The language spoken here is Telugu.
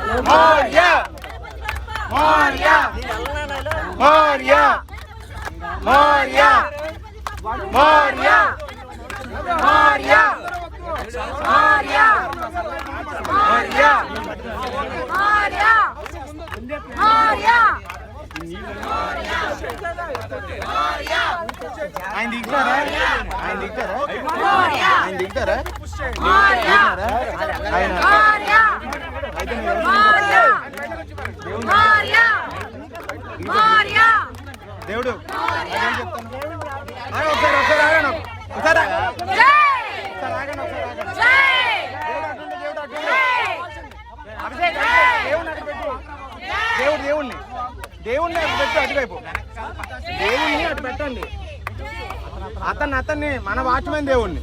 మోరియా మోరియా మోరియా మోరియా మోరియా మోరియా మోరియా మోరియా ఆయన దిగుతారా ఆయన దిగుతారా ఆయన దిగుతారా ఆయన దేవుడు ఒకసారి ఒకసారి ఆగండి ఒకసారి దేవుడు దేవుణ్ణి దేవుణ్ణి అటు పెట్టు అటువైపు దేవుణ్ణి అటు పెట్టండి అతన్ని మన వాచ్మెన్ దేవుణ్ణి